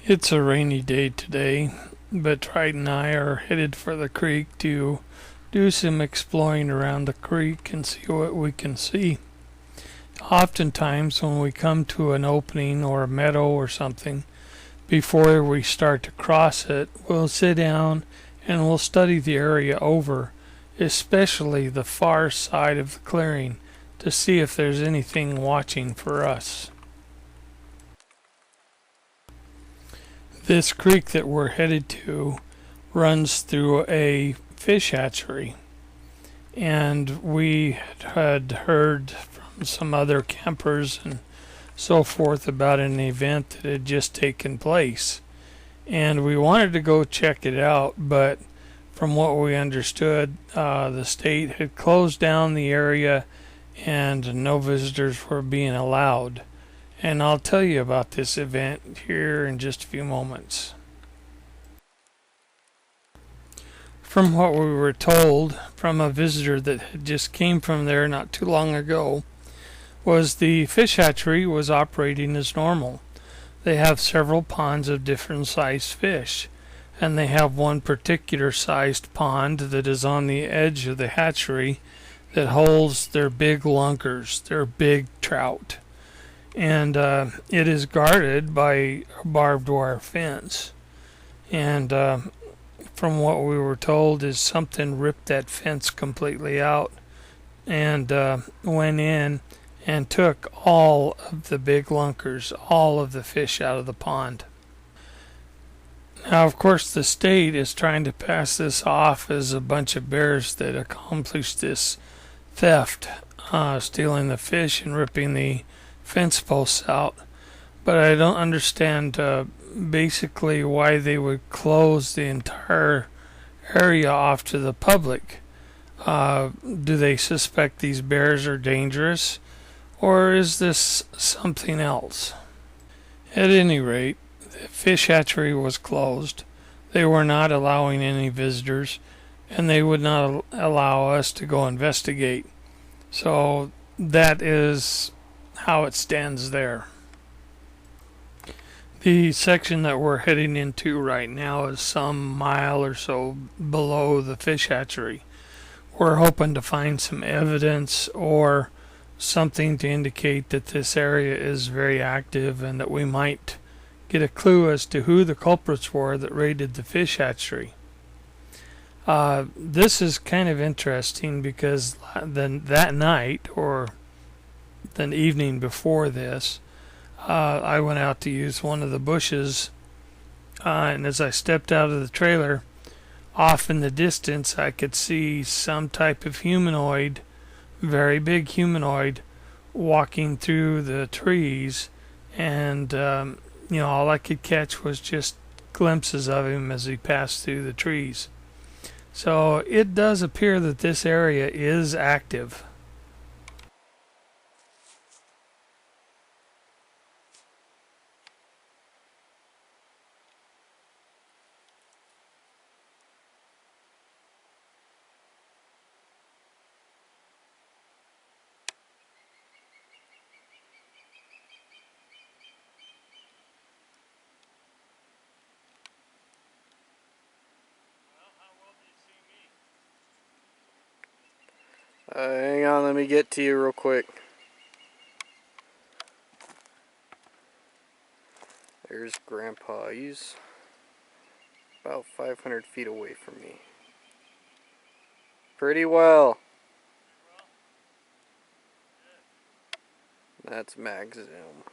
It's a rainy day today, but Triton and I are headed for the creek to do some exploring around the creek and see what we can see. Oftentimes, when we come to an opening or a meadow or something, before we start to cross it, we'll sit down and we'll study the area over, especially the far side of the clearing, to see if there's anything watching for us. This creek that we're headed to runs through a fish hatchery, and we had heard from some other campers and so forth about an event that had just taken place, and we wanted to go check it out, but from what we understood, the state had closed down the area and no visitors were being allowed. And I'll tell you about this event here in just a few moments. From what we were told from a visitor that had just came from there not too long ago, was the fish hatchery was operating as normal. They have several ponds of different sized fish, and they have one particular sized pond that is on the edge of the hatchery that holds their big lunkers, their big trout. And it is guarded by a barbed wire fence. And from what we were told is something ripped that fence completely out and went in and took all of the big lunkers, all of the fish out of the pond. Now, of course, the state is trying to pass this off as a bunch of bears that accomplished this theft, stealing the fish and ripping the fence posts out, but I don't understand basically why they would close the entire area off to the public. Do they suspect these bears are dangerous, or is this something else? At any rate, the fish hatchery was closed. They were not allowing any visitors, and they would not allow us to go investigate. So that is how it stands there. The section that we're heading into right now is some mile or so below the fish hatchery. We're hoping to find some evidence or something to indicate that this area is very active and that we might get a clue as to who the culprits were that raided the fish hatchery. This is kind of interesting because that night, or the evening before this, I went out to use one of the bushes, and as I stepped out of the trailer, off in the distance I could see some type of humanoid, very big humanoid, walking through the trees, and all I could catch was just glimpses of him as he passed through the trees. So it does appear that this area is active. Hang on, let me get to you real quick. There's Grandpa. He's about 500 feet away from me. Pretty well. That's max zoom.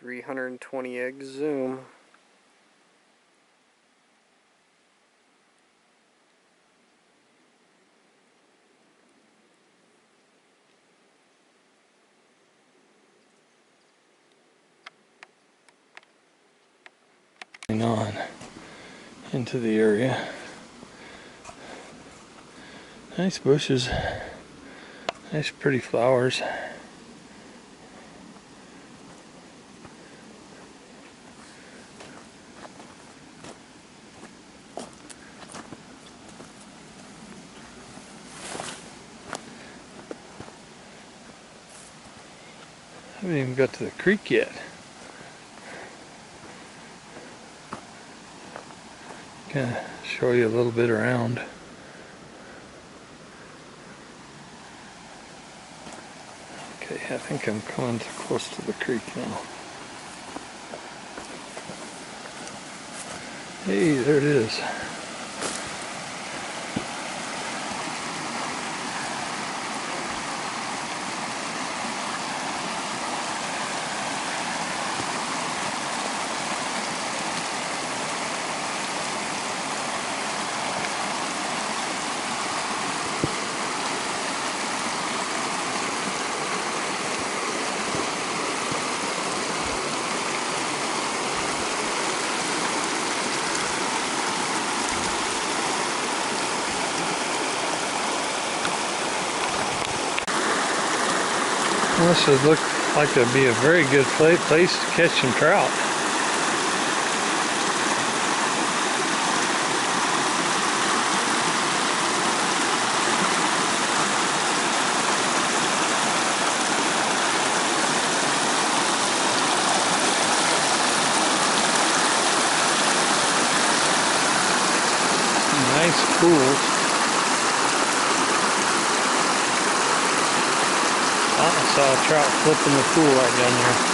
$320x zoom. On into the area. Nice bushes, nice pretty flowers. haven't even got to the creek yet. Kind of show you a little bit around. Okay, I think I'm coming too close to the creek now. Hey, there it is. This would look like it'd be a very good place to catch some trout. Nice pools. I saw a trout flip in the pool right down there.